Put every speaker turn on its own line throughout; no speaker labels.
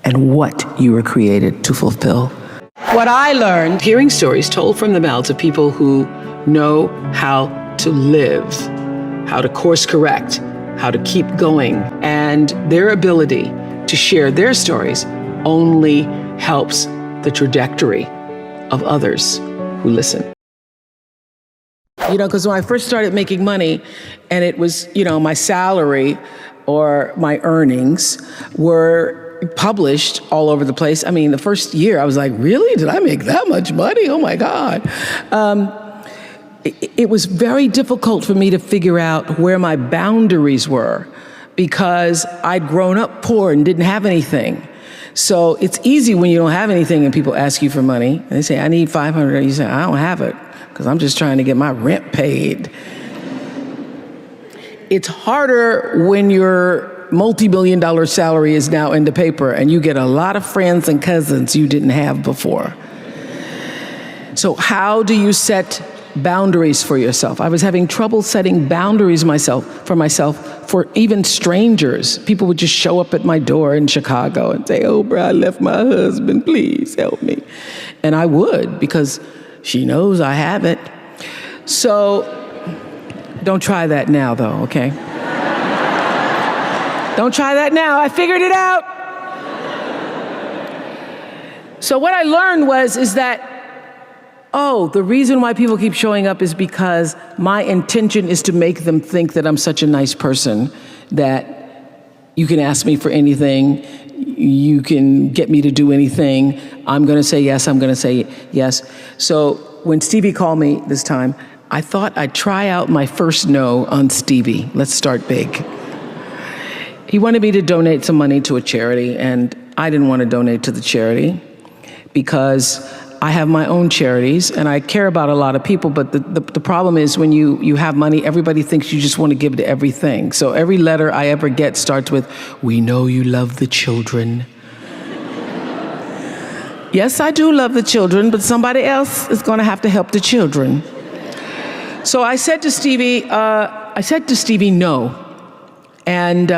and what you were created to fulfill.
What I learned, hearing stories told from the mouths of people who know how to live, how to course correct, how to keep going, and their ability to share their stories only helps the trajectory of others who listen. You know, because when I first started making money, and it was, you know, my salary or my earnings were published all over the place. I mean, the first year I was like, really? Did I make that much money? Oh my God. It was very difficult for me to figure out where my boundaries were because I'd grown up poor and didn't have anything. So it's easy when you don't have anything and people ask you for money. And they say, I need $500. And you say, I don't have it because I'm just trying to get my rent paid. It's harder when your multi-million-dollar salary is now in the paper and you get a lot of friends and cousins you didn't have before. So how do you set boundaries for yourself? I was having trouble setting boundaries for myself for even strangers. People would just show up at my door in Chicago and say, Oprah, I left my husband, please help me. And I would, because she knows I have it. So don't try that now though, okay? Don't try that now, I figured it out. So what I learned is that, oh, the reason why people keep showing up is because my intention is to make them think that I'm such a nice person that you can ask me for anything, you can get me to do anything, I'm gonna say yes, I'm gonna say yes. So when Stevie called me this time, I thought I'd try out my first no on Stevie. Let's start big. He wanted me to donate some money to a charity, and I didn't want to donate to the charity because I have my own charities and I care about a lot of people, but the problem is when you have money, everybody thinks you just want to give to everything. So every letter I ever get starts with, we know you love the children. Yes, I do love the children, but somebody else is going to have to help the children. So I said to Stevie, no. And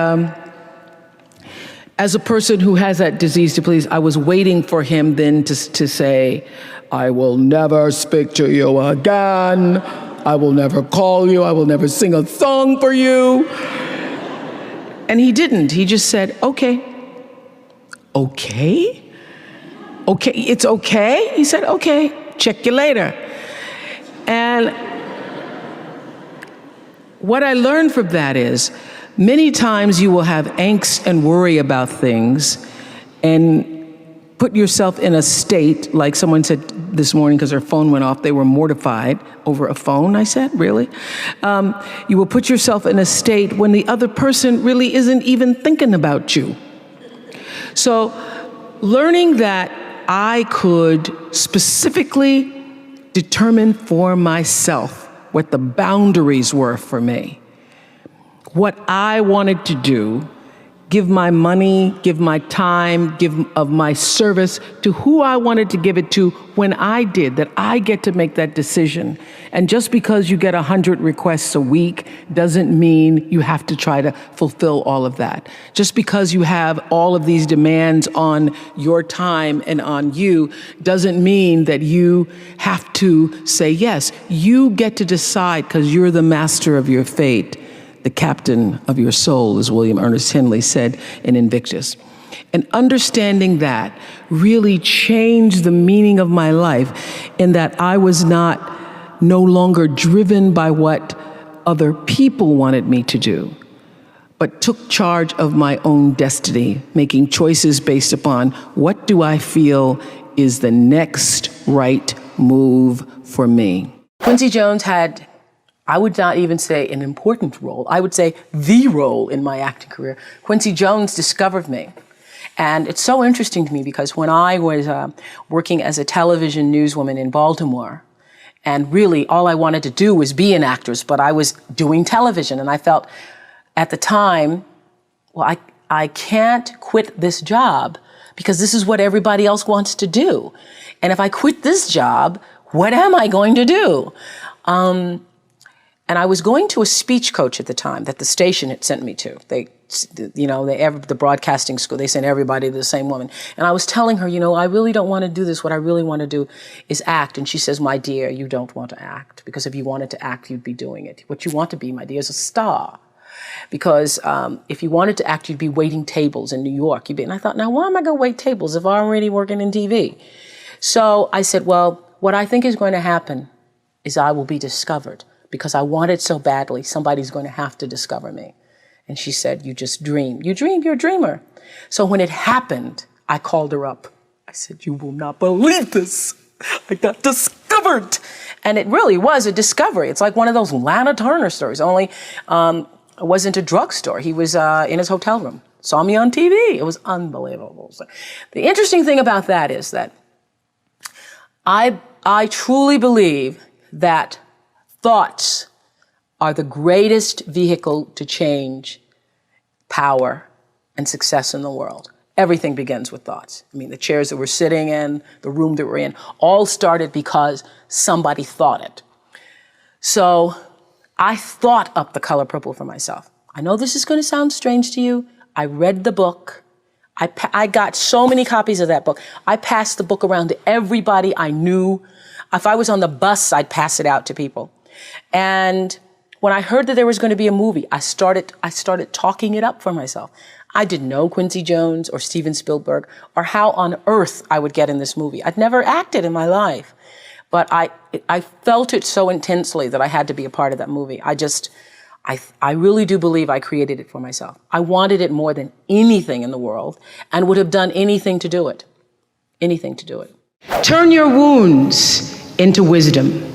as a person who has that disease to please, I was waiting for him then to say, I will never speak to you again. I will never call you. I will never sing a song for you. And he didn't. He just said, okay. Okay? Okay, it's okay? He said, okay, check you later. And what I learned from that is, many times you will have angst and worry about things and put yourself in a state, like someone said this morning because their phone went off, they were mortified over a phone, I said, really? You will put yourself in a state when the other person really isn't even thinking about you. So learning that I could specifically determine for myself what the boundaries were for me, what I wanted to do, give my money, give my time, give of my service to who I wanted to give it to when I did, that I get to make that decision. And just because you get 100 requests a week doesn't mean you have to try to fulfill all of that. Just because you have all of these demands on your time and on you doesn't mean that you have to say yes. You get to decide because you're the master of your fate. The captain of your soul, as William Ernest Henley said in Invictus. And understanding that really changed the meaning of my life in that I was no longer driven by what other people wanted me to do, but took charge of my own destiny, making choices based upon what do I feel is the next right move for me. Quincy Jones had, I would not even say an important role. I would say the role in my acting career. Quincy Jones discovered me. And it's so interesting to me because when I was working as a television newswoman in Baltimore, and really all I wanted to do was be an actress, but I was doing television. And I felt at the time, well, I can't quit this job because this is what everybody else wants to do. And if I quit this job, what am I going to do?
And I was going to a speech coach at the time that the station had sent me to. The broadcasting school, they sent everybody to the same woman. And I was telling her, I really don't want to do this. What I really want to do is act. And she says, my dear, you don't want to act. Because if you wanted to act, you'd be doing it. What you want to be, my dear, is a star. Because if you wanted to act, you'd be waiting tables in New York. And I thought, now, why am I going to wait tables if I'm already working in TV? So I said, well, what I think is going to happen is I will be discovered. Because I want it so badly, somebody's going to have to discover me. And she said, you just dream. You dream, you're a dreamer. So when it happened, I called her up. I said, you will not believe this. I got discovered. And it really was a discovery. It's like one of those Lana Turner stories, only it wasn't a drugstore. He was in his hotel room, saw me on TV. It was unbelievable. So the interesting thing about that is that I truly believe that thoughts are the greatest vehicle to change power and success in the world. Everything begins with thoughts. I mean, the chairs that we're sitting in, the room that we're in, all started because somebody thought it. So I thought up The Color Purple for myself. I know this is going to sound strange to you. I read the book. I got so many copies of that book. I passed the book around to everybody I knew. If I was on the bus, I'd pass it out to people. And when I heard that there was going to be a movie, I started talking it up for myself. I didn't know Quincy Jones or Steven Spielberg or how on earth I would get in this movie. I'd never acted in my life, but I felt it so intensely that I had to be a part of that movie. I really do believe I created it for myself. I wanted it more than anything in the world and would have done anything to do it. Anything to do it.
Turn your wounds into wisdom.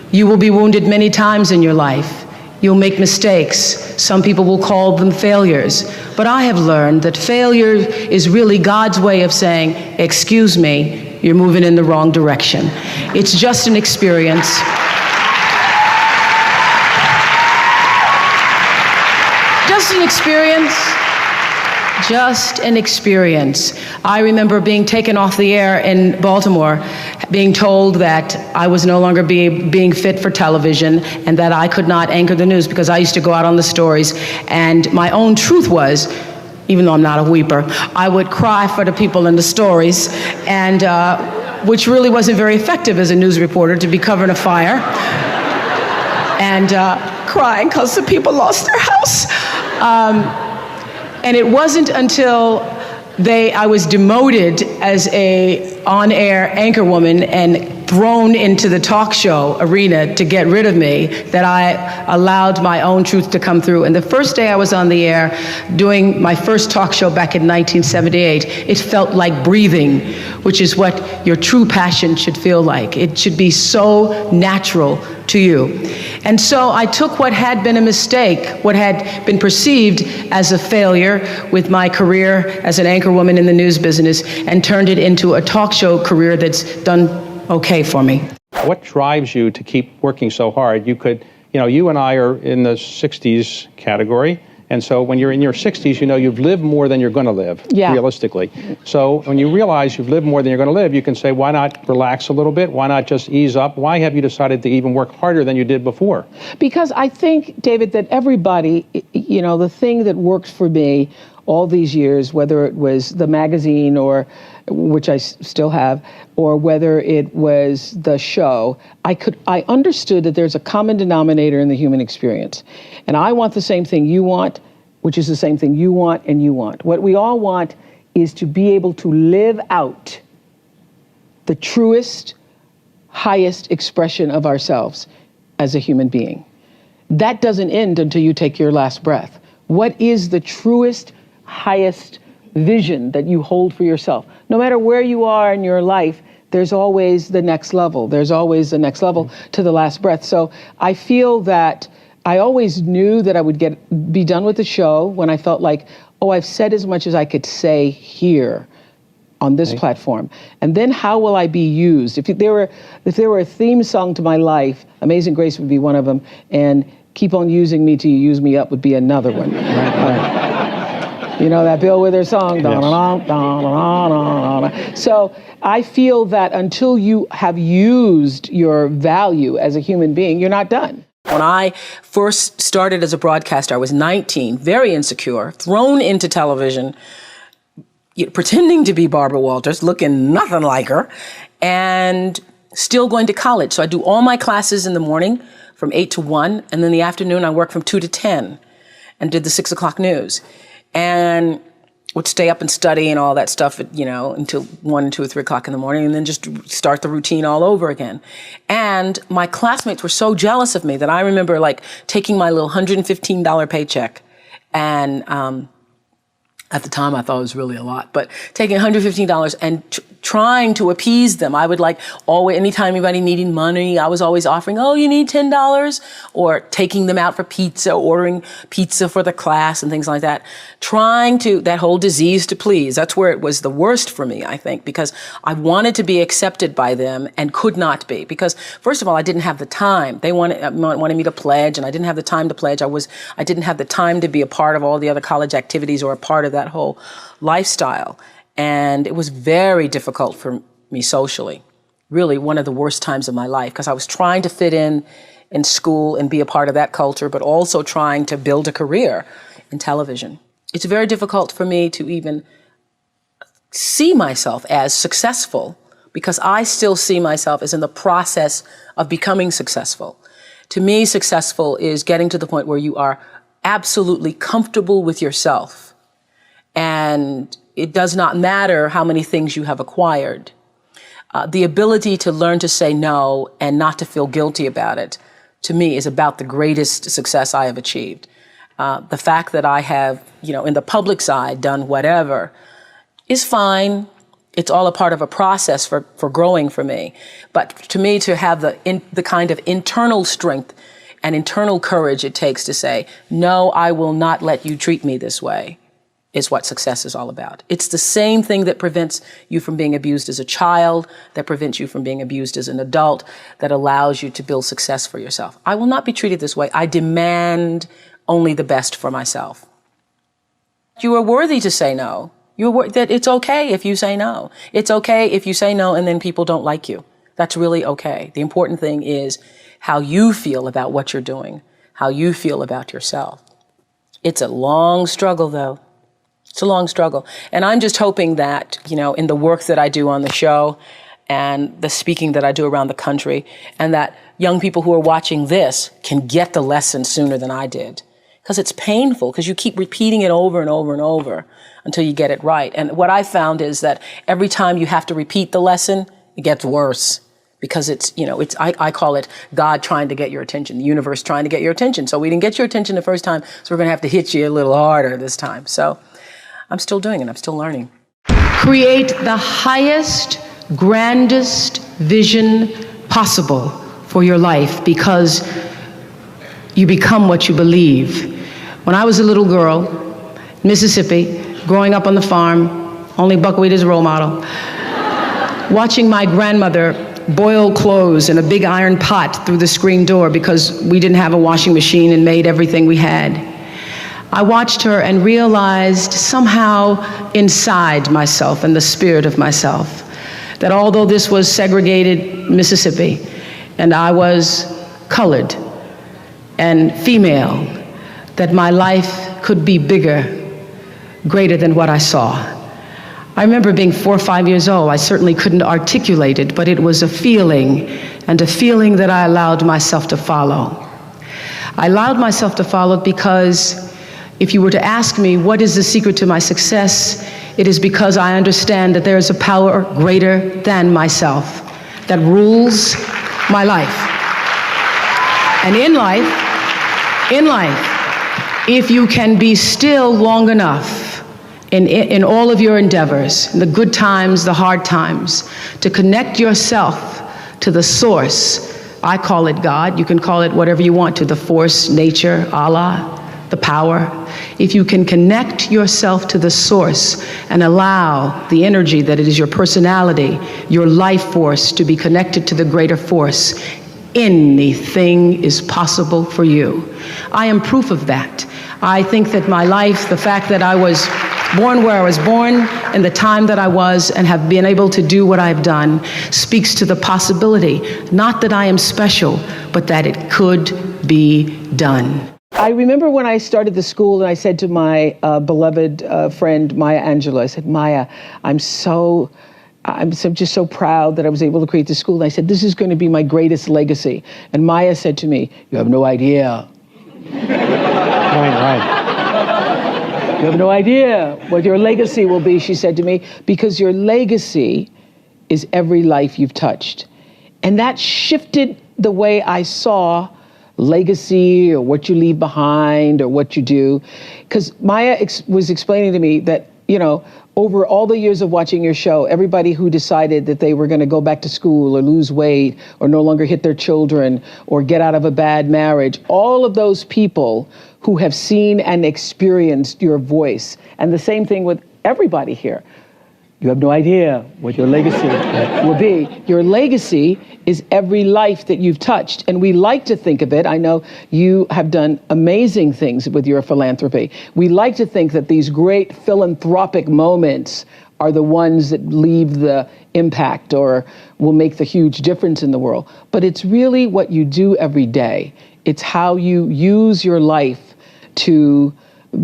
You will be wounded many times in your life. You'll make mistakes. Some people will call them failures. But I have learned that failure is really God's way of saying, excuse me, you're moving in the wrong direction. It's just an experience. Just an experience. Just an experience. I remember being taken off the air in Baltimore, being told that I was no longer being fit for television and that I could not anchor the news because I used to go out on the stories. And my own truth was, even though I'm not a weeper, I would cry for the people in the stories, and which really wasn't very effective as a news reporter, to be covering a fire and crying because the people lost their house. And it wasn't until I was demoted as a on-air anchorwoman and thrown into the talk show arena to get rid of me that I allowed my own truth to come through. And the first day I was on the air doing my first talk show back in 1978, it felt like breathing, which is what your true passion should feel like. It should be so natural to you. And so I took what had been a mistake, what had been perceived as a failure with my career as an anchorwoman in the news business, and turned it into a talk show career that's done okay for me.
What drives you to keep working so hard? You and I are in the 60s category, and so when you're in your 60s, you've lived more than you're going to live, realistically. So when you realize you've lived more than you're going to live, you can say, why not relax a little bit? Why not just ease up? Why have you decided to even work harder than you did before?
Because I think, David, that everybody, the thing that worked for me all these years, whether it was the magazine, or which I still have, or whether it was the show, I understood that there's a common denominator in the human experience. And I want the same thing you want, which is the same thing you want and you want. What we all want is to be able to live out the truest, highest expression of ourselves as a human being. That doesn't end until you take your last breath. What is the truest, highest vision that you hold for yourself? No matter where you are in your life, there's always the next level. There's always the next level to the last breath. So I feel that I always knew that I would be done with the show when I felt like, oh, I've said as much as I could say here on this platform. And then how will I be used? If there were a theme song to my life, Amazing Grace would be one of them, and Keep on Using Me Till You Use Me Up would be another one. You know that Bill Withers song? Yes. So I feel that until you have used your value as a human being, you're not done.
When I first started as a broadcaster, I was 19, very insecure, thrown into television, pretending to be Barbara Walters, looking nothing like her, and still going to college. So I do all my classes in the morning from 8 to 1, and then in the afternoon I work from 2 to 10 and did the 6 o'clock news. And would stay up and study and all that stuff, until 1, 2, or 3 o'clock in the morning, and then just start the routine all over again. And my classmates were so jealous of me that I remember taking my little $115 paycheck, and at the time I thought it was really a lot, but taking $115 and trying to appease them. I would always, anytime anybody needed money, I was always offering, oh, you need $10, or taking them out for pizza, ordering pizza for the class and things like that. That whole disease to please, that's where it was the worst for me, I think, because I wanted to be accepted by them and could not be. Because first of all, I didn't have the time. They wanted me to pledge, and I didn't have the time to pledge. I didn't have the time to be a part of all the other college activities or a part of that whole lifestyle. And it was very difficult for me socially, really one of the worst times of my life, because I was trying to fit in school and be a part of that culture, but also trying to build a career in television. It's very difficult for me to even see myself as successful, because I still see myself as in the process of becoming successful. To me, successful is getting to the point where you are absolutely comfortable with yourself, and it does not matter how many things you have acquired. The ability to learn to say no and not to feel guilty about it, to me, is about the greatest success I have achieved. The fact that I have, in the public side, done whatever is fine. It's all a part of a process for growing for me. But to me, to have the kind of internal strength and internal courage it takes to say, no, I will not let you treat me this way, is what success is all about. It's the same thing that prevents you from being abused as a child, that prevents you from being abused as an adult, that allows you to build success for yourself. I will not be treated this way. I demand only the best for myself. You are worthy to say no. That it's okay if you say no. It's okay if you say no and then people don't like you. That's really okay. The important thing is how you feel about what you're doing, how you feel about yourself. It's a long struggle, though. It's a long struggle. And I'm just hoping that, in the work that I do on the show and the speaking that I do around the country, and that young people who are watching this can get the lesson sooner than I did. Because it's painful, because you keep repeating it over and over and over until you get it right. And what I found is that every time you have to repeat the lesson, it gets worse. Because I call it God trying to get your attention, the universe trying to get your attention. So we didn't get your attention the first time, so we're going to have to hit you a little harder this time. So I'm still doing it. I'm still learning.
Create the highest, grandest vision possible for your life, because you become what you believe. When I was a little girl, Mississippi, growing up on the farm, only buckwheat as a role model, watching my grandmother boil clothes in a big iron pot through the screen door because we didn't have a washing machine and made everything we had. I watched her and realized somehow inside myself and the spirit of myself that although this was segregated Mississippi and I was colored and female, that my life could be bigger, greater than what I saw. I remember being 4 or 5 years old. I certainly couldn't articulate it, but it was a feeling, and a feeling that I allowed myself to follow. I allowed myself to follow because if you were to ask me what is the secret to my success, it is because I understand that there is a power greater than myself that rules my life. And in life, if you can be still long enough in all of your endeavors, the good times, the hard times, to connect yourself to the source, I call it God, you can call it whatever you want to, the force, nature, Allah, the power. If you can connect yourself to the source and allow the energy that it is your personality, your life force, to be connected to the greater force, anything is possible for you. I am proof of that. I think that my life, the fact that I was born where I was born and the time that I was and have been able to do what I've done, speaks to the possibility, not that I am special, but that it could
be done.
I remember when I started the school and I said to my beloved friend, Maya Angelou, I said, Maya, I'm just so proud that I was able to create this school. And I said, this is going to be my greatest legacy. And Maya said to me, you have no idea.
Right.
You have no idea what your legacy will be, she said to me, because your legacy is every life you've touched. And that shifted the way I saw legacy or what you leave behind or what you do. Because Maya was explaining to me that, you know, over all the years of watching your show, everybody who decided that they were going to go back to school or lose weight or no longer hit their children or get out of a bad marriage, all of those people who have seen and experienced your voice. And the same thing with everybody here. You have no idea what your legacy will be. Your legacy is every life that you've touched. And we like to think of it. I know you have done amazing things with your philanthropy. We like to think that these great philanthropic moments are the ones that leave the impact or will make the huge difference in the world. But it's really what you do every day. It's how you use your life to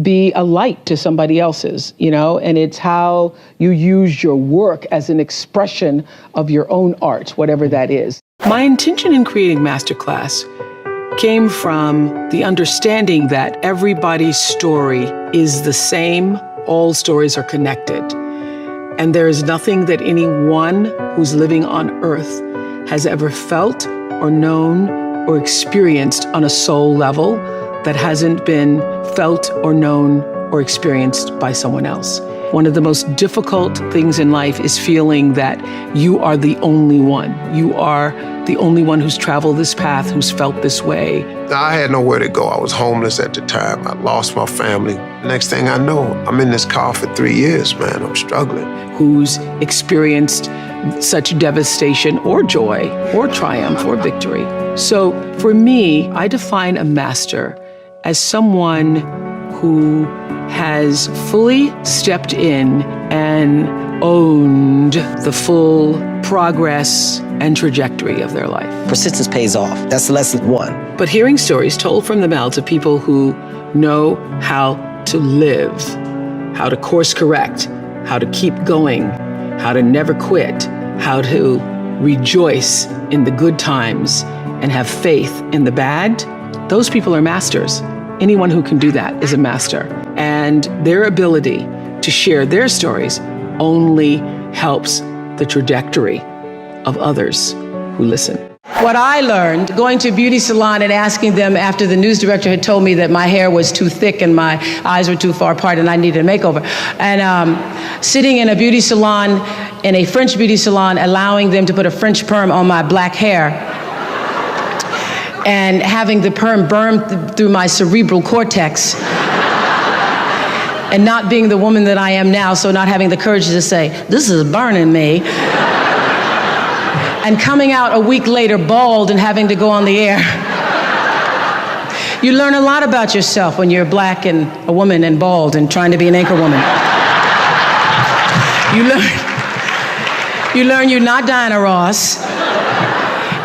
be a light to somebody else's, you know, and it's how you use your work as an expression of your own art, whatever that is.
My intention in creating Masterclass came from the understanding that everybody's story is the same, all stories are connected. And there is nothing that anyone who's living on earth has ever felt or known or experienced on a soul level that hasn't been felt or known or experienced by someone else. One of the most difficult things in life is feeling that you are the only one. You are the only one who's traveled this path, who's felt this way.
I had nowhere to go. I was homeless at the time. I lost my family. Next thing I know, I'm in this car for 3 years, man. I'm struggling.
Who's experienced such devastation or joy or triumph or victory. So for me, I define a master as someone who has fully stepped in and owned the full progress and trajectory of their life.
Persistence pays off. That's lesson one.
But hearing stories told from the mouths of people who know how to live, how to course correct, how to keep going, how to never quit, how to rejoice in the good times and have faith in the bad, those people are masters. Anyone who can do that is a master. And their ability to share their stories only helps the trajectory of others who listen. What I learned going to a beauty salon and asking them after the news director had told me that my hair was too thick and my eyes were too far apart and I needed a makeover. And sitting in a beauty salon, in a French beauty salon, allowing them to put a French perm on my black hair and having the perm burn through my cerebral cortex and not being the woman that I am now, so not having the courage to say, this is burning me. And coming out a week later bald and having to go on the air. You learn a lot about yourself when you're black and a woman and bald and trying to be an anchor woman. You learn you're not Diana Ross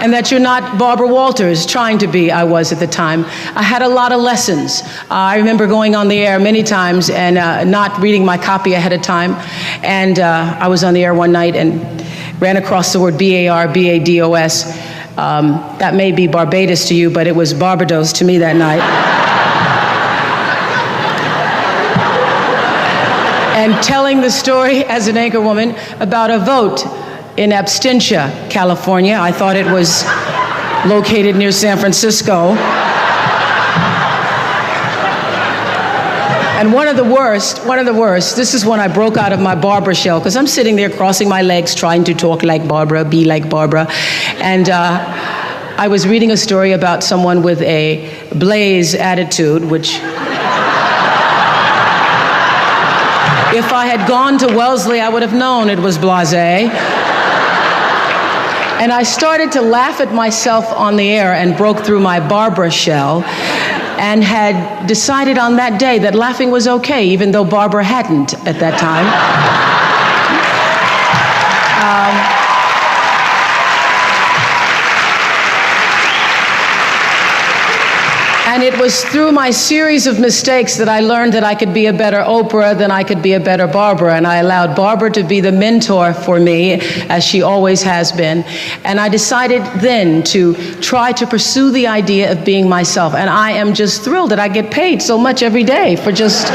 and that you're not Barbara Walters trying to be. I was at the time. I had a lot of lessons. I remember going on the air many times and not reading my copy ahead of time. And I was on the air one night and ran across the word B-A-R-B-A-D-O-S. That may be Barbados to you, but it was Barbados to me that night. And telling the story as an anchor woman about a vote in Absentia, California. I thought it was located near San Francisco. And one of the worst, this is when I broke out of my Barbara shell, because I'm sitting there crossing my legs, trying to talk like Barbara, be like Barbara. And I was reading a story about someone with a blaze attitude, which if I had gone to Wellesley, I would have known it was blasé. And I started to laugh at myself on the air and broke through my Barbara shell and had decided on that day that laughing was okay, even though Barbara hadn't at that time.
And it was through my series of mistakes that I learned that I could be a better Oprah than I could be a better Barbara. And I allowed Barbara to be the mentor for me, as she always has been. And I decided then to try to pursue the idea of being myself. And I am just thrilled that I get paid so much every day for just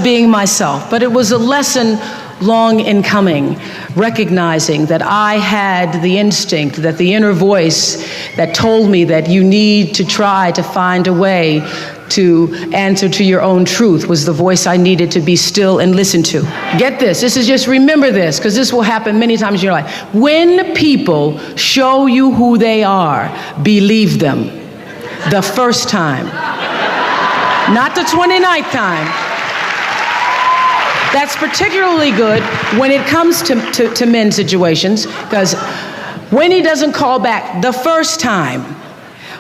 being myself. But it was a lesson long in coming, recognizing that I had the instinct, that the inner voice that told me that you need to try to find a way to answer to your own truth was the voice I needed to be still and listen to. Get this, this is just, remember this, because this will happen many times in your life. When people show you who they are, believe them the first time, not the 29th time. That's particularly good when it comes to men's situations, because when he doesn't call back the first time,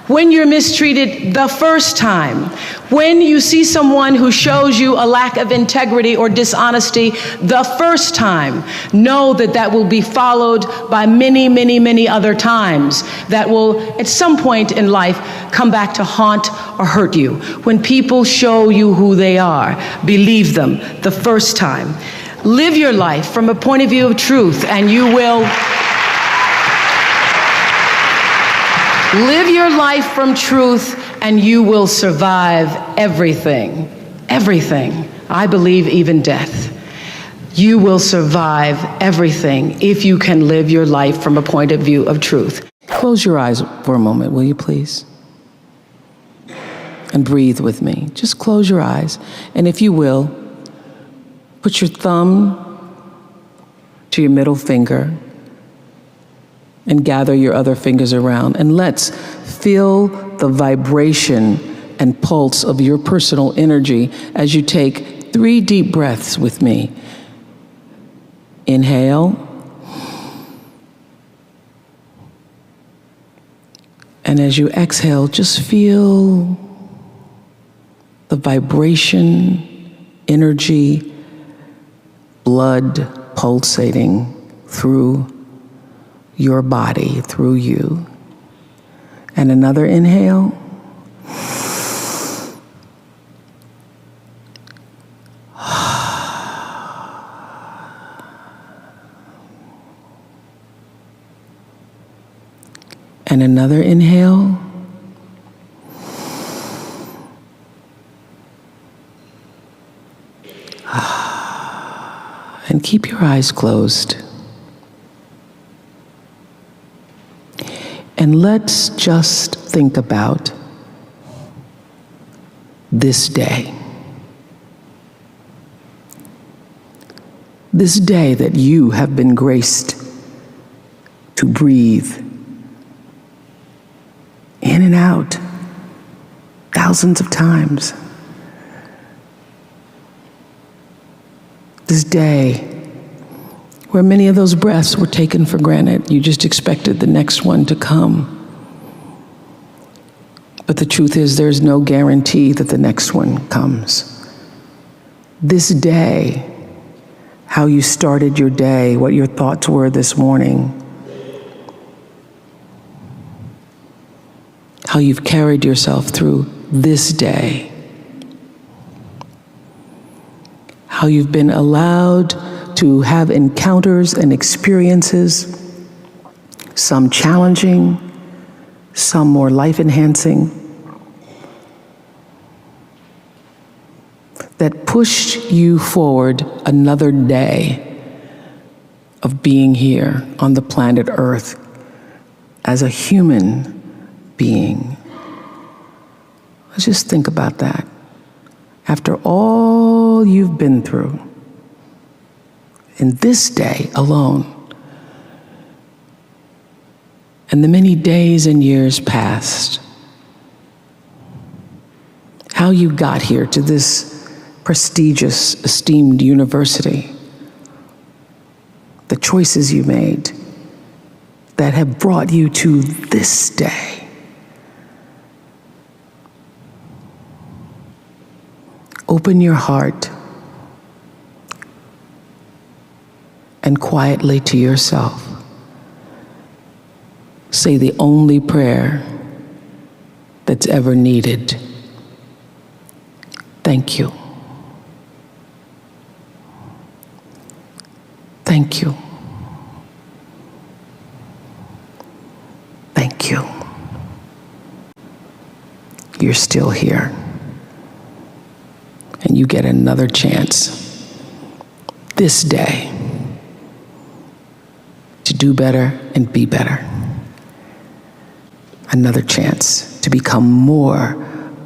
when you're mistreated the first time, when you see someone who shows you a lack of integrity or dishonesty the first time, know that that will be followed by many, many, many other times that will, at some point in life, come back to haunt or hurt you. When people show you who they are, believe them the first time. Live your life from a point of view of truth, and you will live your life from truth, and you will survive everything. Everything. I believe even death. You will survive everything if you can live your life from a point of view of truth.
Close your eyes for a moment, will you please? And breathe with me. Just close your eyes. And if you will, put your thumb to your middle finger and gather your other fingers around. And let's feel the vibration and pulse of your personal energy as you take 3 deep breaths with me. Inhale. And as you exhale, just feel the vibration, energy, blood pulsating through your body, through you. And another inhale. And another inhale. And keep your eyes closed. And let's just think about this day. This day that you have been graced to breathe in and out thousands of times. This day where many of those breaths were taken for granted. You just expected the next one to come. But the truth is, there's no guarantee that the next one comes. This day, how you started your day, what your thoughts were this morning, how you've carried yourself through this day, how you've been allowed to have encounters and experiences, some challenging, some more life-enhancing, that pushed you forward another day of being here on the planet Earth as a human being. Let's just think about that. After all you've been through, in this day alone, and the many days and years past, how you got here to this prestigious, esteemed university, the choices you made that have brought you to this day. Open your heart and quietly to yourself, say the only prayer that's ever needed. Thank you. Thank you. Thank you. You're still here. And you get another chance this day to do better and be better. Another chance to become more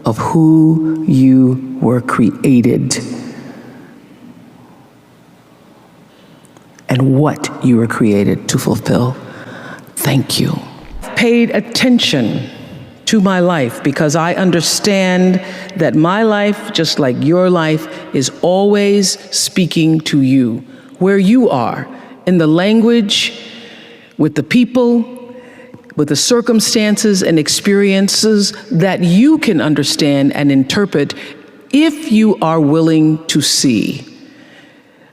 of who you were created and what you were created to fulfill. Thank you. Paid attention to my life because I understand that my life, just like your life, is always speaking to you, where you are, in the language, with the people, with the circumstances and experiences that you can understand and interpret if you are willing to see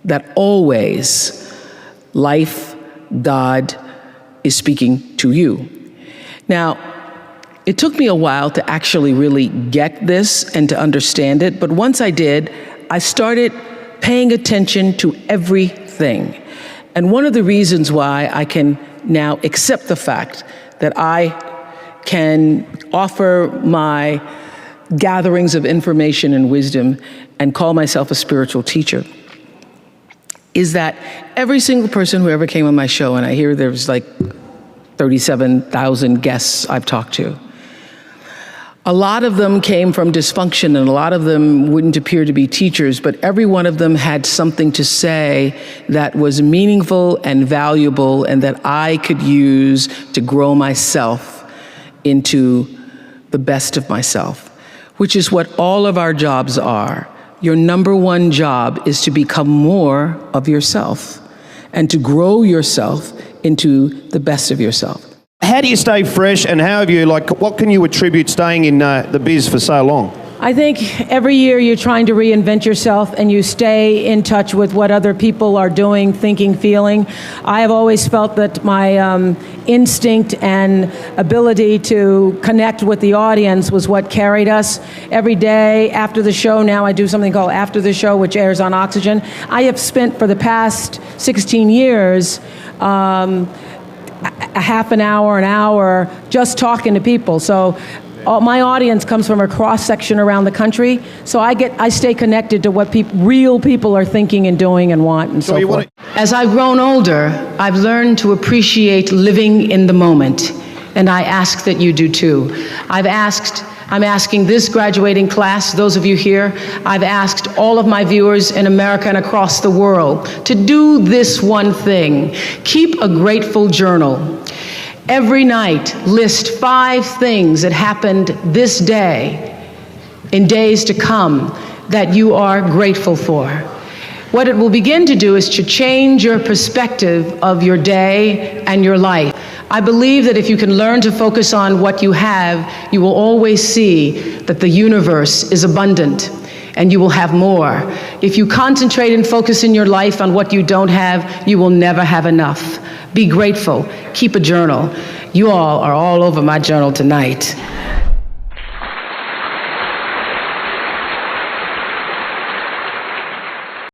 that always life, God, is speaking to you. Now, it took me a while to actually really get this and to understand it, but once I did, I started paying attention to everything. And one of the reasons why I can now accept the fact that I can offer my gatherings of information and wisdom and call myself a spiritual teacher is that every single person who ever came on my show, and I hear there's like 37,000 guests I've talked to, a lot of them came from dysfunction and a lot of them wouldn't appear to be teachers, but every one of them had something to say that was meaningful and valuable and that I could use to grow myself into the best of myself, which is what all of our jobs are. Your number one job is to become more of yourself and to grow yourself into the best of yourself.
How do you stay fresh, and how have you, what can you attribute staying in the biz for so long?
I think every year you're trying to reinvent yourself and you stay in touch with what other people are doing, thinking, feeling. I have always felt that my instinct and ability to connect with the audience was what carried us. Every day after the show, now I do something called After the Show, which airs on Oxygen. I have spent for the past 16 years a half an hour, just talking to people. So my audience comes from a cross-section around the country, so I stay connected to what real people are thinking and doing and want and so forth. As I've grown older, I've learned to appreciate living in the moment, and I ask that you do too. I'm asking this graduating class, those of you here, I've asked all of my viewers in America and across the world to do this one thing. Keep a grateful journal. Every night, list 5 things that happened this day, in days to come, that you are grateful for. What it will begin to do is to change your perspective of your day and your life. I believe that if you can learn to focus on what you have, you will always see that the universe is abundant and you will have more. If you concentrate and focus in your life on what you don't have, you will never have enough. Be grateful. Keep a journal. You all are all over my journal tonight.